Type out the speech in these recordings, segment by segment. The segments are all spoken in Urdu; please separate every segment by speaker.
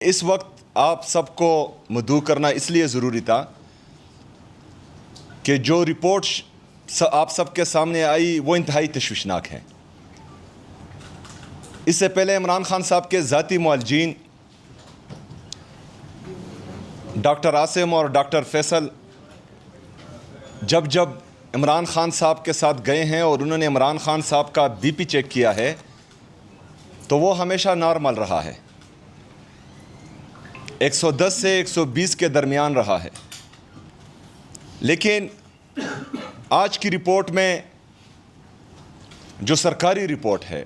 Speaker 1: اس وقت آپ سب کو مدعو کرنا اس لیے ضروری تھا کہ جو رپورٹ آپ سب کے سامنے آئی وہ انتہائی تشویشناک ہے۔ اس سے پہلے عمران خان صاحب کے ذاتی معالجین ڈاکٹر عاصم اور ڈاکٹر فیصل جب عمران خان صاحب کے ساتھ گئے ہیں اور انہوں نے عمران خان صاحب کا بی پی چیک کیا ہے تو وہ ہمیشہ نارمل رہا ہے، 110 سے 120 کے درمیان رہا ہے۔ لیکن آج کی رپورٹ میں جو سرکاری رپورٹ ہے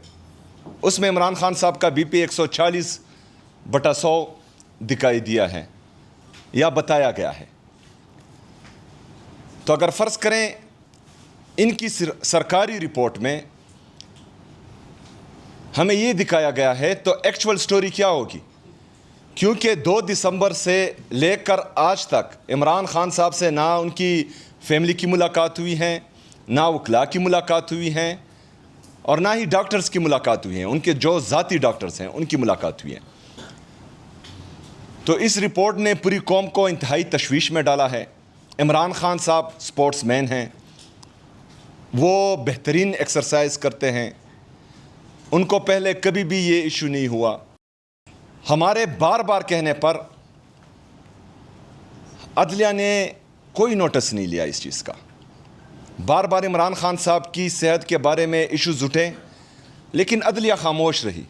Speaker 1: اس میں عمران خان صاحب کا بی پی 140/100 دکھائی دیا ہے یا بتایا گیا ہے۔ تو اگر فرض کریں ان کی سرکاری رپورٹ میں ہمیں یہ دکھایا گیا ہے تو ایکچول سٹوری کیا ہوگی؟ کیونکہ 2 دسمبر سے لے کر آج تک عمران خان صاحب سے نہ ان کی فیملی کی ملاقات ہوئی ہے، نہ وکلاء کی ملاقات ہوئی ہے اور نہ ہی ڈاکٹرز کی ملاقات ہوئی ہیں، ان کے جو ذاتی ڈاکٹرز ہیں ان کی ملاقات ہوئی ہے۔ تو اس رپورٹ نے پوری قوم کو انتہائی تشویش میں ڈالا ہے۔ عمران خان صاحب سپورٹس مین ہیں، وہ بہترین ایکسرسائز کرتے ہیں، ان کو پہلے کبھی بھی یہ ایشو نہیں ہوا۔ ہمارے بار بار کہنے پر عدلیہ نے کوئی نوٹس نہیں لیا اس چیز کا۔ بار بار عمران خان صاحب کی صحت کے بارے میں ایشوز اٹھے لیکن عدلیہ خاموش رہی۔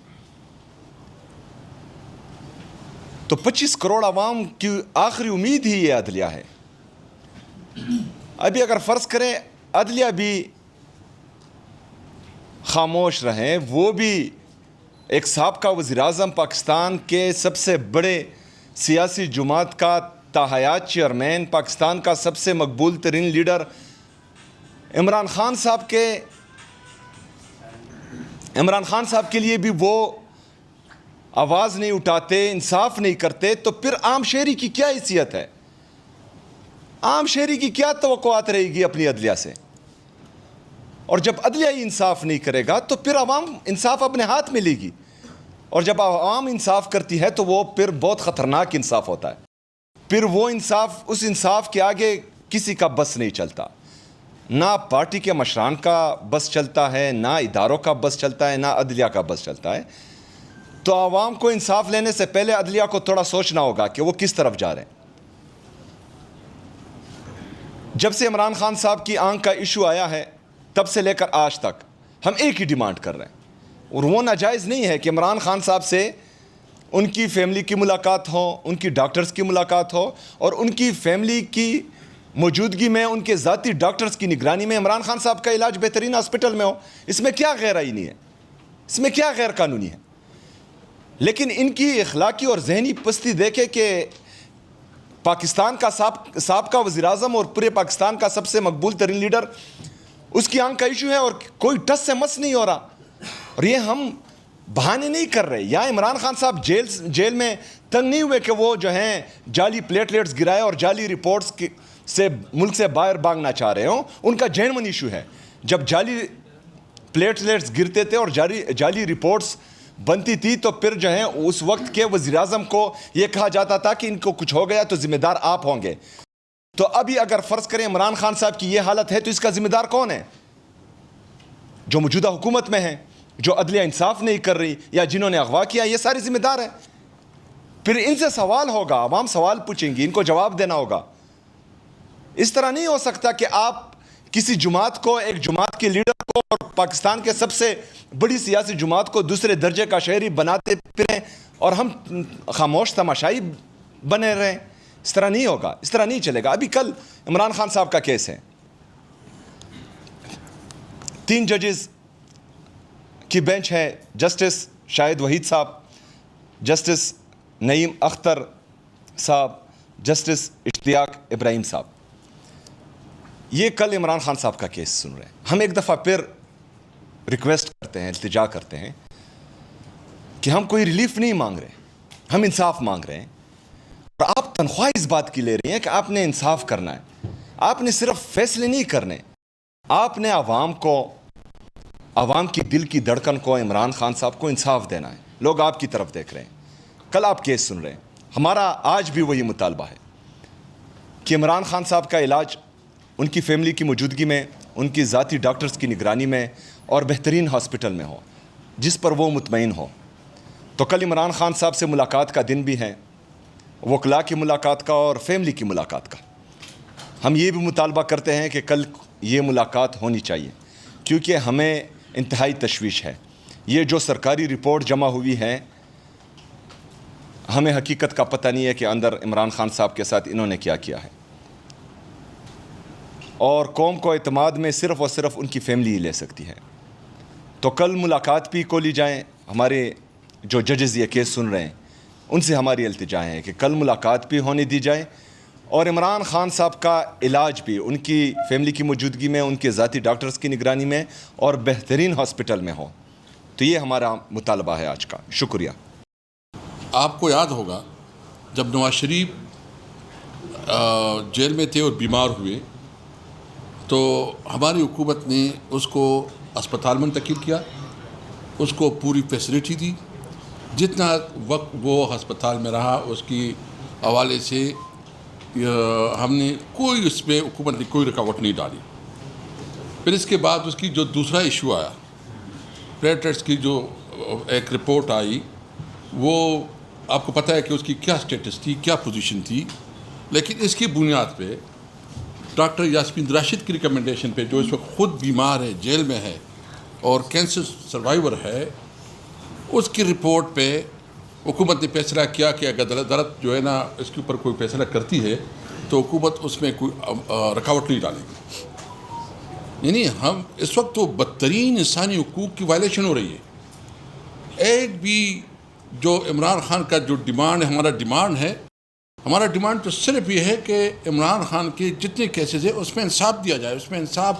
Speaker 1: تو 25 کروڑ عوام کی آخری امید ہی یہ عدلیہ ہے۔ ابھی اگر فرض کریں عدلیہ بھی خاموش رہیں، وہ بھی ایک سابقہ وزیر اعظم پاکستان کے سب سے بڑے سیاسی جماعت کا تاحیات چیئرمین، پاکستان کا سب سے مقبول ترین لیڈر عمران خان صاحب کے لیے بھی وہ آواز نہیں اٹھاتے، انصاف نہیں کرتے، تو پھر عام شہری کی کیا حیثیت ہے؟ عام شہری کی کیا توقعات رہے گی اپنی عدلیہ سے؟ اور جب عدلیہ ہی انصاف نہیں کرے گا تو پھر عوام انصاف اپنے ہاتھ میں لے گی، اور جب عوام انصاف کرتی ہے تو وہ پھر بہت خطرناک انصاف ہوتا ہے۔ پھر وہ انصاف، اس انصاف کے آگے کسی کا بس نہیں چلتا، نہ پارٹی کے مشران کا بس چلتا ہے، نہ اداروں کا بس چلتا ہے، نہ عدلیہ کا بس چلتا ہے۔ تو عوام کو انصاف لینے سے پہلے عدلیہ کو تھوڑا سوچنا ہوگا کہ وہ کس طرف جا رہے ہیں۔ جب سے عمران خان صاحب کی آنکھ کا ایشو آیا ہے تب سے لے کر آج تک ہم ایک ہی ڈیمانڈ کر رہے ہیں، اور وہ ناجائز نہیں ہے کہ عمران خان صاحب سے ان کی فیملی کی ملاقات ہو، ان کی ڈاکٹرز کی ملاقات ہو، اور ان کی فیملی کی موجودگی میں، ان کے ذاتی ڈاکٹرز کی نگرانی میں عمران خان صاحب کا علاج بہترین ہاسپٹل میں ہو۔ اس میں کیا غیر آئینی ہے؟ اس میں کیا غیر قانونی ہے؟ لیکن ان کی اخلاقی اور ذہنی پستی دیکھے کہ پاکستان کا سابقہ وزیر اعظم اور پورے پاکستان کا سب سے مقبول ترین لیڈر، اس کی آنکھ کا ایشو ہے اور کوئی ٹس سے مس نہیں ہو رہا۔ اور یہ ہم بہانے نہیں کر رہے، یا عمران خان صاحب جیل میں تنگ نہیں ہوئے کہ وہ جو ہیں جعلی پلیٹلیٹس گرائے اور جعلی رپورٹس سے ملک سے باہر بھاگنا چاہ رہے ہوں۔ ان کا جینون ایشو ہے۔ جب جعلی پلیٹلیٹس گرتے تھے اور جعلی رپورٹس بنتی تھی تو پھر جو ہیں اس وقت کے وزیر اعظم کو یہ کہا جاتا تھا کہ ان کو کچھ ہو گیا تو ذمہ دار آپ ہوں گے۔ تو ابھی اگر فرض کریں عمران خان صاحب کی یہ حالت ہے تو اس کا ذمہ دار کون ہے؟ جو موجودہ حکومت میں ہیں، جو عدلیہ انصاف نہیں کر رہی، یا جنہوں نے اغوا کیا، یہ سارے ذمہ دار ہیں۔ پھر ان سے سوال ہوگا، عوام سوال پوچھیں گی، ان کو جواب دینا ہوگا۔ اس طرح نہیں ہو سکتا کہ آپ کسی جماعت کو، ایک جماعت کے لیڈر کو اور پاکستان کے سب سے بڑی سیاسی جماعت کو دوسرے درجے کا شہری بناتے پھریں اور ہم خاموش تماشائی بنے رہیں۔ اس طرح نہیں ہوگا، اس طرح نہیں چلے گا۔ ابھی کل عمران خان صاحب کا کیس ہے، 3 ججز کی بینچ ہے، جسٹس شاہد وحید صاحب، جسٹس نعیم اختر صاحب، جسٹس اشتیاق ابراہیم صاحب۔ یہ کل عمران خان صاحب کا کیس سن رہے ہیں۔ ہم ایک دفعہ پھر ریکویسٹ کرتے ہیں، التجا کرتے ہیں کہ ہم کوئی ریلیف نہیں مانگ رہے، ہم انصاف مانگ رہے ہیں، اور آپ تنخواہ اس بات کی لے رہی ہیں کہ آپ نے انصاف کرنا ہے۔ آپ نے صرف فیصلے نہیں کرنے، آپ نے عوام کو، عوام کی دل کی دھڑکن کو، عمران خان صاحب کو انصاف دینا ہے۔ لوگ آپ کی طرف دیکھ رہے ہیں۔ کل آپ کیس سن رہے ہیں. ہمارا آج بھی وہی مطالبہ ہے کہ عمران خان صاحب کا علاج ان کی فیملی کی موجودگی میں، ان کی ذاتی ڈاکٹرز کی نگرانی میں اور بہترین ہاسپٹل میں ہو جس پر وہ مطمئن ہو. تو کل عمران خان صاحب سے ملاقات کا دن بھی ہے، وکلاء کی ملاقات کا اور فیملی کی ملاقات کا. ہم یہ بھی مطالبہ کرتے ہیں کہ کل یہ ملاقات ہونی چاہیے، کیونکہ ہمیں انتہائی تشویش ہے. یہ جو سرکاری رپورٹ جمع ہوئی ہے، ہمیں حقیقت کا پتہ نہیں ہے کہ اندر عمران خان صاحب کے ساتھ انہوں نے کیا کیا ہے. اور قوم کو اعتماد میں صرف اور صرف ان کی فیملی ہی لے سکتی ہے. تو کل ملاقات بھی کو لی جائیں. ہمارے جو ججز یہ کیس سن رہے ہیں ان سے ہماری التجا ہے کہ کل ملاقات بھی ہونے دی جائے اور عمران خان صاحب کا علاج بھی ان کی فیملی کی موجودگی میں، ان کے ذاتی ڈاکٹرز کی نگرانی میں اور بہترین ہاسپٹل میں ہو. تو یہ ہمارا مطالبہ ہے آج کا. شکریہ.
Speaker 2: آپ کو یاد ہوگا جب نواز شریف جیل میں تھے اور بیمار ہوئے تو ہماری حکومت نے اس کو اسپتال منتقل کیا، اس کو پوری فیسلٹی دی. جتنا وقت وہ ہسپتال میں رہا اس کی حوالے سے ہم نے کوئی اس میں حکومت نے کوئی رکاوٹ نہیں ڈالی. پھر اس کے بعد اس کی جو دوسرا ایشو آیا، پلیٹلیٹس کی جو ایک رپورٹ آئی، وہ آپ کو پتہ ہے کہ اس کی کیا سٹیٹس تھی، کیا پوزیشن تھی. لیکن اس کی بنیاد پہ ڈاکٹر یاسمین راشد کی ریکمنڈیشن پہ، جو اس وقت خود بیمار ہے، جیل میں ہے اور کینسر سروائیور ہے، اس کی رپورٹ پہ حکومت نے فیصلہ کیا کہ اگر عدالت جو ہے نا اس کے اوپر کوئی فیصلہ کرتی ہے تو حکومت اس میں کوئی رکاوٹ نہیں ڈالے گی. یعنی ہم اس وقت تو بدترین انسانی حقوق کی وائلیشن ہو رہی ہے. ایک بھی جو عمران خان کا جو ڈیمانڈ ہے، ہمارا ڈیمانڈ تو صرف یہ ہے کہ عمران خان کے جتنے کیسز ہیں اس میں انصاف دیا جائے. اس میں انصاف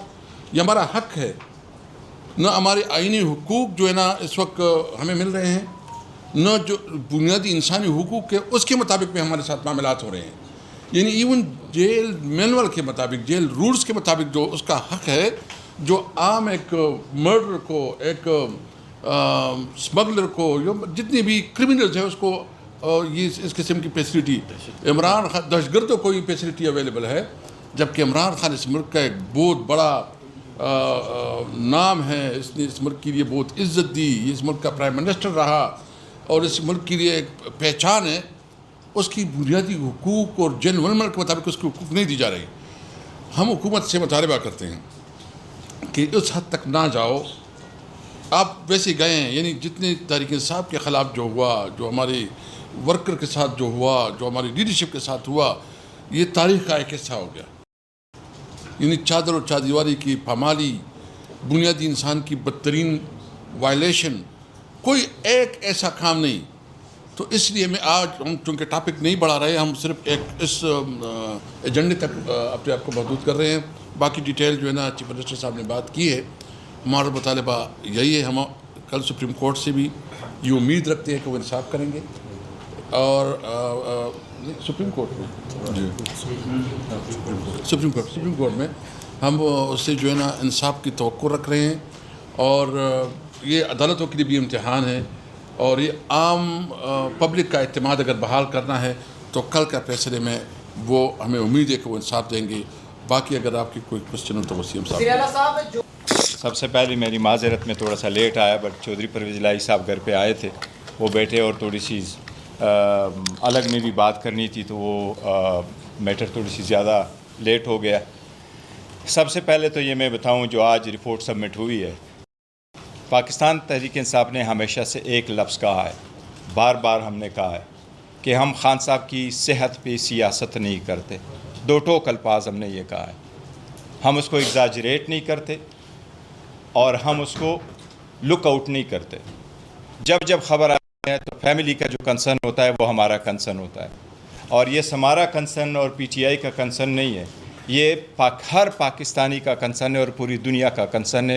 Speaker 2: یہ ہمارا حق ہے. نہ ہمارے آئینی حقوق جو ہے نا اس وقت ہمیں مل رہے ہیں، نہ جو بنیادی انسانی حقوق ہے اس کے مطابق بھی ہمارے ساتھ معاملات ہو رہے ہیں. یعنی ایون جیل مینول کے مطابق، جیل رولز کے مطابق جو اس کا حق ہے، جو عام ایک مرڈر کو، ایک اسمگلر کو، جتنے بھی کرمنلز ہیں اس کو یہ اس قسم کی فیسلٹی، عمران خان دہشت گردوں کو یہ فیسلٹی اویلیبل ہے. جبکہ عمران خان اس ملک کا ایک بہت بڑا نام ہے، اس نے اس ملک کے لیے بہت عزت دی، یہ اس ملک کا پرائم منسٹر رہا اور اس ملک کے لیے ایک پہچان ہے. اس کی بنیادی حقوق اور جن ملک کے مطابق اس کے حقوق نہیں دی جا رہی. ہم حکومت سے مطالبہ کرتے ہیں کہ اس حد تک نہ جاؤ. آپ ویسے گئے ہیں، یعنی جتنے تحریک انصاف کے خلاف جو ہوا، جو ہمارے ورکر کے ساتھ جو ہوا، جو ہماری لیڈرشپ کے ساتھ ہوا، یہ تاریخ کا ایک حصہ ہو گیا. یعنی چادر اور چادیواری کی پامالی، بنیادی انسان کی بدترین وائلیشن، کوئی ایک ایسا کام نہیں. تو اس لیے میں آج ہم چونکہ ٹاپک نہیں بڑھا رہے، ہم صرف ایک اس ایجنڈے تک اپنے آپ کو محدود کر رہے ہیں. باقی ڈیٹیل جو ہے نا چیف منسٹر صاحب نے بات کی ہے. ہمارا مطالبہ یہی ہے. ہم کل سپریم کورٹ سے بھی یہ امید رکھتے ہیں کہ وہ انصاف کریں گے. اور سپریم کورٹ میں ہم اس سے جو ہے نا انصاف کی توقع رکھ رہے ہیں. اور یہ عدالتوں کے لیے بھی امتحان ہے، اور یہ عام پبلک کا اعتماد اگر بحال کرنا ہے تو کل کا فیصلے میں وہ ہمیں امید ہے کہ وہ انصاف دیں گے. باقی اگر آپ کی کوئی کوشچن ہو تو وسیم صاحب.
Speaker 3: سب سے پہلے میری معذرت میں تھوڑا سا لیٹ آیا، بٹ چودھری پرویز الہی صاحب گھر پہ آئے تھے، وہ بیٹھے اور تھوڑی سی الگ میں بھی بات کرنی تھی تو وہ میٹر تھوڑی سی زیادہ لیٹ ہو گیا. سب سے پہلے تو یہ میں بتاؤں جو آج رپورٹ سبمٹ ہوئی ہے، پاکستان تحریک انصاف نے ہمیشہ سے ایک لفظ کہا ہے، بار بار ہم نے کہا ہے کہ ہم خان صاحب کی صحت پہ سیاست نہیں کرتے. دو ٹوک الفاظ ہم نے یہ کہا ہے. ہم اس کو ایگزاجریٹ نہیں کرتے اور ہم اس کو لک آؤٹ نہیں کرتے. جب خبر آتی ہے تو فیملی کا جو کنسرن ہوتا ہے وہ ہمارا کنسرن ہوتا ہے، اور یہ ہمارا کنسرن اور پی ٹی آئی کا کنسرن نہیں ہے، یہ ہر پاکستانی کا کنسرن ہے اور پوری دنیا کا کنسرن ہے.